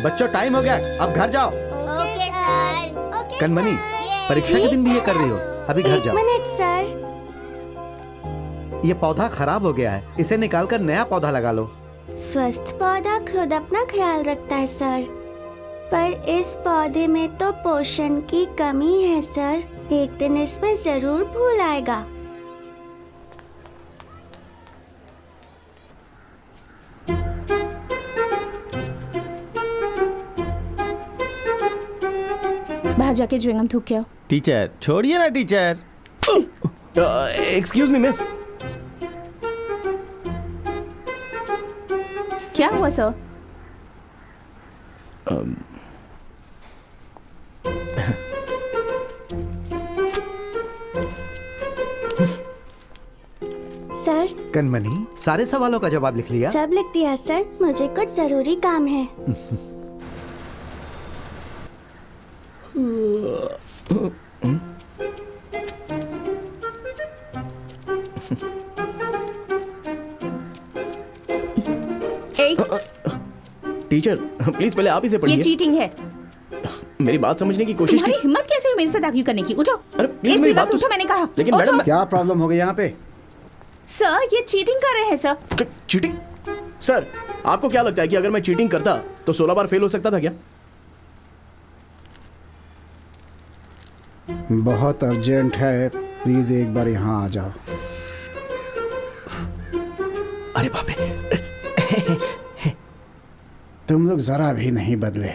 बच्चों टाइम हो गया, अब घर जाओ। Okay sir. कनमनी, परीक्षा के दिन भी ये कर रही हो? अभी घर जाओ। 1 मिनट सर। ये पौधा खराब हो गया है, इसे निकालकर नया पौधा लगा लो। स्वस्थ पौधा खुद अपना ख्याल रखता है सर, पर इस पौधे में तो पोषण की कमी है सर। एक दिन इसमें जरूर फूल आएगा। बाहर जाके च्युइंगम थूक के आओ। टीचर छोड़िए ना टीचर। Excuse me miss. क्या हुआ सर? सर, कनमनी, सारे सवालों का जवाब लिख लिया? सब लिख दिया सर, मुझे कुछ जरूरी काम है। टीचर प्लीज पहले आप इसे ये पढ़िए। चीटिंग है। मेरी बात समझने की कोशिश तुम्हारी की। हिम्मत कैसे हुई मेरे साथ आर्ग्यू करने की? उठो। अरे प्लीज इस मेरी वक्त बात तो उठो, मैंने कहा। लेकिन उठो। मैडम क्या प्रॉब्लम हो गई यहाँ पे? सर ये चीटिंग कर रहे हैं सर। चीटिंग? सर आपको क्या लगता है कि अगर मैं चीटिंग करता तो 16 बार फेल हो सकता था क्या? बहुत अर्जेंट है, प्लीज एक बार यहाँ आ जाओ। अरे बाप रे। तुम लोग जरा भी नहीं बदले।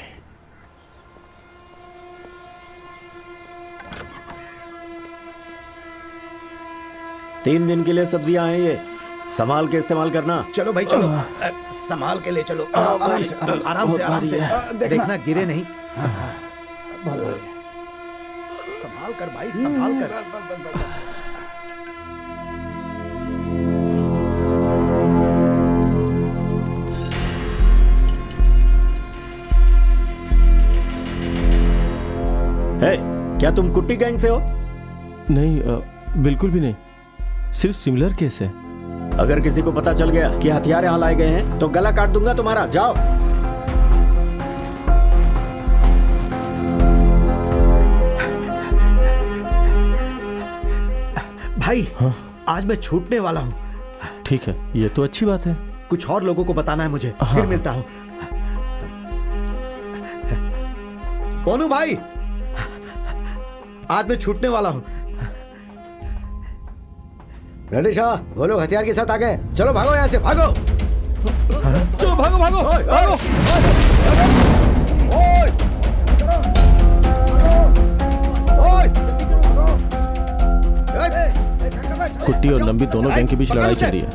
तीन दिन के लिए सब्जियां हैं ये, संभाल के इस्तेमाल करना। चलो भाई चलो, संभाल के ले चलो। आराम से, आराम से, आराम से। देखना गिरे नहीं। बहुत भारी। संभाल कर भाई, संभाल कर। बस। है क्या तुम कुट्टी गैंग से हो? नहीं, बिल्कुल भी नहीं, सिर्फ सिमिलर केस है। अगर किसी को पता चल गया कि हथियार यहाँ लाए गए हैं तो गला काट दूंगा तुम्हारा। जाओ। भाई हाँ? आज मैं छूटने वाला हूँ। ठीक है, ये तो अच्छी बात है। कुछ और लोगों को बताना है मुझे। हाँ। फिर मिलता हूँ। बोनू भाई, आज मैं छूटने वाला हूँ। रणधीर शाह, वो लोग हथियार के साथ आ गए। चलो भागो यहाँ से, भागो। चलो भागो भागो भागो। कुट्टी और लंबी दोनों गैंग के बीच लड़ाई चल रही है।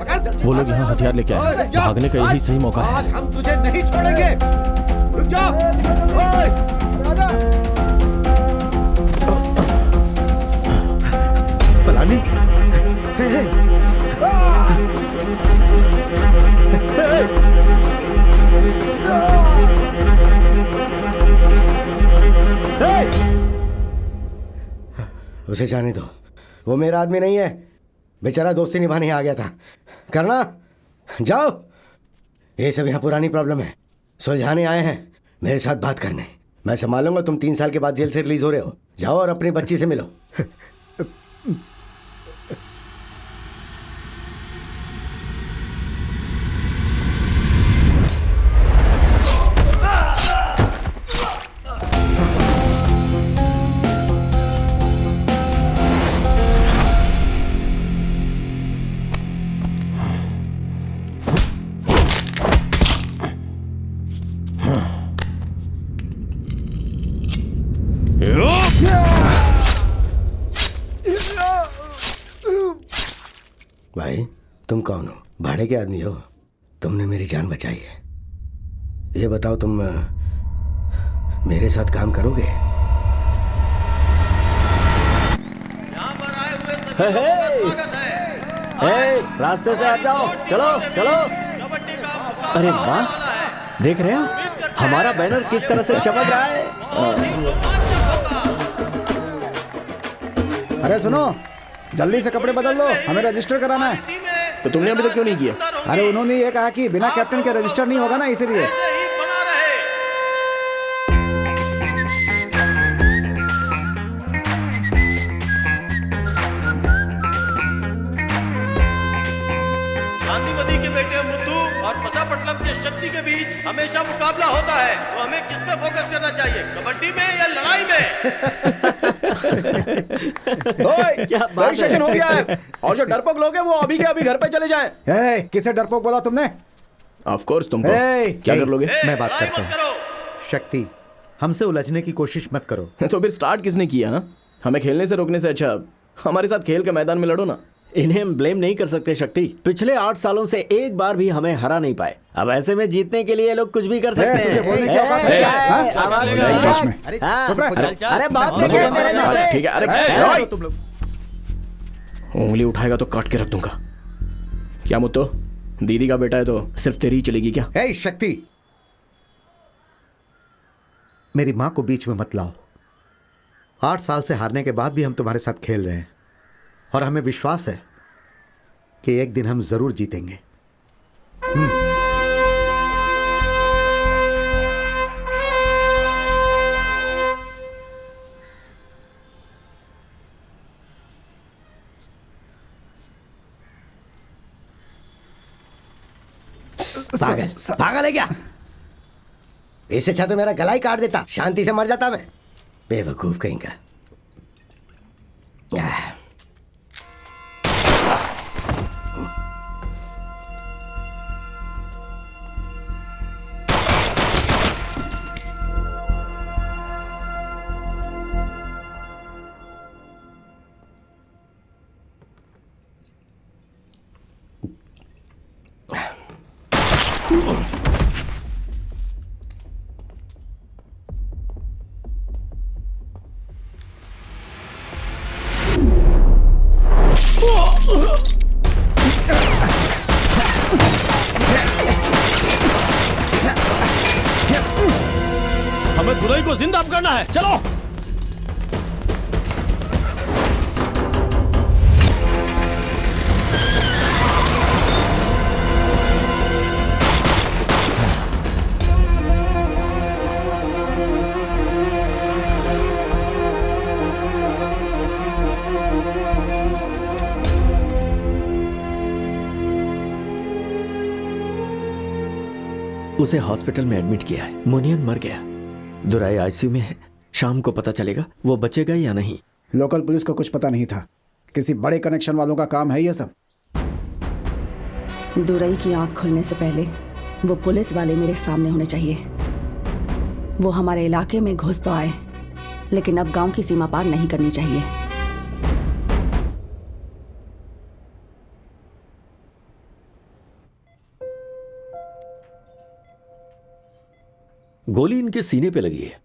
वो लोग यहाँ हथियार लेके आए, भागने का यही सही मौका है। आज हम तुझे नहीं छोड़ेंगे। रुक जाओ। पलानी, उसे जाने दो, वो मेरा आदमी नहीं है। बेचारा दोस्ती निभाने आ गया था। करना, जाओ। ये सब यहाँ पुरानी प्रॉब्लम है, सुलझाने आए हैं मेरे साथ बात करने। मैं संभालूंगा। तुम 3 साल के बाद जेल से रिलीज हो रहे हो। जाओ और अपनी बच्ची से मिलो। भाई तुम कौन हो? भाड़े के आदमी हो? तुमने मेरी जान बचाई है। ये बताओ, तुम मेरे साथ काम करोगे? रास्ते से हट जाओ। चलो चलो। अरे वाह, देख रहे हो हमारा बैनर किस तरह से चमक रहा है। अरे सुनो, जल्दी से कपड़े बदल लो, हमें रजिस्टर कराना है। तो तुमने अभी तक क्यों नहीं किया? अरे उन्होंने ये कहा कि बिना कैप्टन के रजिस्टर नहीं होगा ना, इसीलिए। भारतीय शक्ति के बीच हमेशा मुकाबला होता है, तो हमें किस पे फोकस करना चाहिए, कबड्डी में या लड़ाई में? ओए, क्या बात है? रजिस्ट्रेशन हो गया है और जो डरपोक लोग हैं वो अभी के अभी घर पे चले जाएं। किसे डरपोक बोला तुमने? ऑफ कोर्स तुमको ए, क्या कर लोगे? मैं बात लड़ाई करता मत हूँ। करो। शक्ति, हमसे उलझने की कोशिश मत करो। तो फिर स्टार्ट किसने किया? हाँ? हमें खेलने से रोकने से अच्छा हमारे साथ खेल के मैदान में लड़ो ना। इन्हें हम ब्लेम नहीं कर सकते शक्ति। पिछले 8 सालों से एक बार भी हमें हरा नहीं पाए। अब ऐसे में जीतने के लिए ये लोग कुछ भी कर सकते तुझे हैं। बोलने की औकात है क्या? हाँ? आवाज बोल नहीं रही है। चर्च में। हाँ। चुप रह। अरे बात नहीं है तेरे जैसे। ठीक है, अरे जाओ तुम लोग। उंगली उठाएगा तो काट के रख दूंगा। क्या मुत्तो, दीदी का बेटा है तो सिर्फ तेरी ही चलेगी क्या? हे शक्ति, मेरी मां को बीच में मत लाओ। 8 साल से हारने के बाद भी हम तुम्हारे साथ खेल रहे हैं और हमें विश्वास है कि एक दिन हम जरूर जीतेंगे। पागल पागल है क्या? इससे अच्छा तो मेरा गला ही काट देता, शांति से मर जाता मैं। बेवकूफ कहीं का। हमें दुराई को जिंदा करना है, चलो। उसे हॉस्पिटल में एडमिट किया है। मुनियन मर गया। दुराई आईसीयू में है। शाम को पता चलेगा वो बचेगा या नहीं। लोकल पुलिस को कुछ पता नहीं था। किसी बड़े कनेक्शन वालों का काम है ये सब। दुराई की आंख खुलने से पहले वो पुलिस वाले मेरे सामने होने चाहिए। वो हमारे इलाके में घुस तो आए, लेकिन अब गांव की सीमा पार नहीं करनी चाहिए। गोली इनके सीने पे लगी है,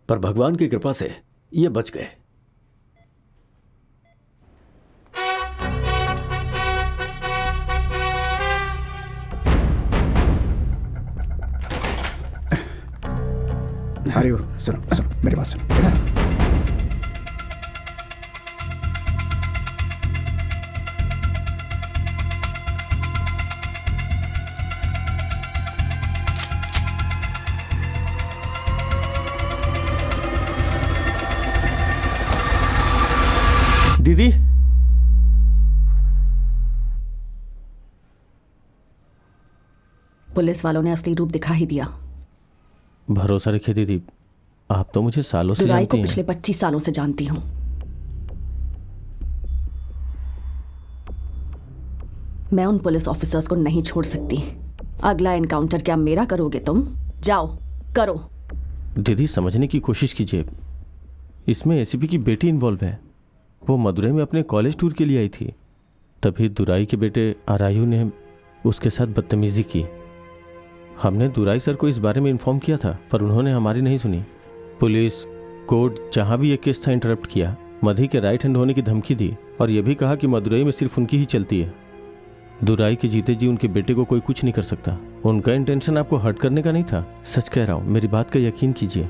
पर भगवान की कृपा से ये बच गए। अरे सुनो सुनो, मेरी बात सुनो। इधर। दीदी, पुलिस वालों ने असली रूप दिखा ही दिया। भरोसा रखिए दीदी, आप तो मुझे सालों से दुराई जानती को हैं। पिछले 25 सालों से जानती हूँ। मैं उन पुलिस ऑफिसर्स को नहीं छोड़ सकती। अगला एनकाउंटर क्या मेरा करोगे तुम? जाओ करो। दीदी समझने की कोशिश कीजिए, इसमें एसीपी की बेटी इन्वॉल्व है। वो मदुरई में अपने कॉलेज टूर के लिए आई थी, तभी दुराई के बेटे आरायू ने उसके साथ बदतमीजी की। हमने दुराई सर को इस बारे में इन्फॉर्म किया था, पर उन्होंने हमारी नहीं सुनी। पुलिस कोर्ट जहाँ भी ये केस था इंटरप्ट किया, मधी के राइट हैंड होने की धमकी दी और यह भी कहा कि मदुरई में सिर्फ उनकी ही चलती है। दुराई के जीते जी उनके बेटे को कोई कुछ नहीं कर सकता। उनका इंटेंशन आपको हर्ट करने का नहीं था। सच कह रहा हूँ, मेरी बात का यकीन कीजिए।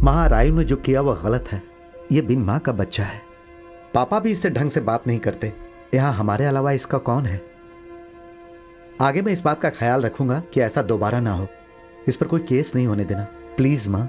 माँ रायू ने जो किया वह गलत है। ये बिन माँ का बच्चा है। पापा भी इससे ढंग से बात नहीं करते। यहाँ हमारे अलावा इसका कौन है? आगे मैं इस बात का ख्याल रखूंगा कि ऐसा दोबारा ना हो। इस पर कोई केस नहीं होने देना, प्लीज माँ।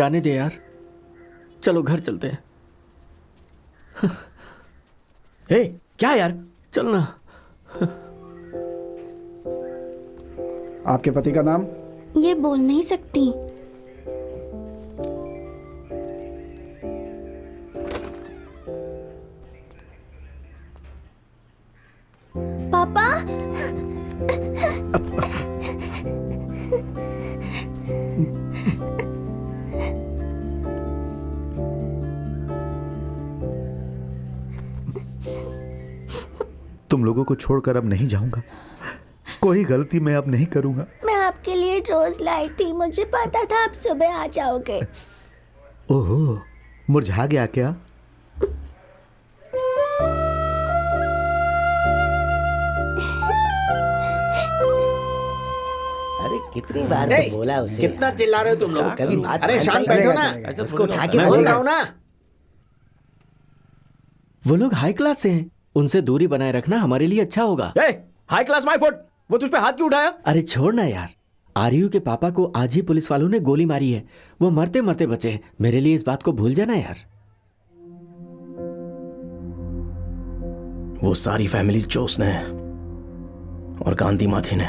जाने दे यार, चलो घर चलते हैं। ए, क्या यार, चलना। आपके पति का नाम? ये बोल नहीं सकती। पापा, तुम लोगों को छोड़कर अब नहीं जाऊंगा। कोई गलती मैं अब नहीं करूंगा। मैं आपके लिए रोज लाई थी, मुझे पता था आप सुबह आ जाओगे। ओहो, मुरझा गया क्या? अरे कितनी बार तो बोला उसे। कितना चिल्ला रहे हो तुम लोग? कभी बात। अरे शांत बैठो ना, उसको उठा के मैं बोल रहा हूँ ना। वो लोग हाई क्लास से हैं, उनसे दूरी बनाए रखना हमारे लिए अच्छा होगा। हाई क्लास माय फुट, वो तुझ पे हाथ क्यों उठाया? अरे छोड़ ना यार, आर्यू के पापा को आज ही पुलिस वालों ने गोली मारी है, वो मरते मरते बचे हैं। मेरे लिए इस बात को भूल जाना यार। वो सारी फैमिली जोश ने और गांधी माथी ने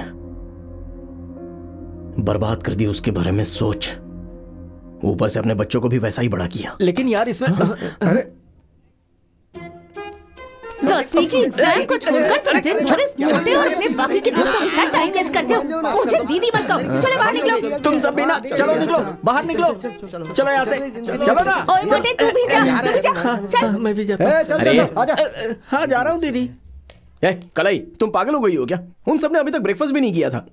बर्बाद कर दी उसके बारे में सोच, ऊपर से अपने बच्चों को भी वैसा ही बड़ा किया। लेकिन यार इसमें अरे 10वीं की एग्जाम को छोड़कर तुम दिन भर इस मोटे और अपने बाकी के दोस्तों के साथ टाइम वेस्ट करते हो। मुझे दीदी मत कहो, चलो बाहर निकलो। तुम सब भी ना, चलो निकलो, बाहर निकलो, चलो यहाँ से, चलो ना। ओए मोटे, तू भी जा, चल। मैं भी जाता हूँ। चल आजा। हाँ जा रहा हूँ दीदी। कलाई, तुम पागल हो गई हो क्या? उन सबने अभी तक ब्रेकफास्ट भी नहीं किया था।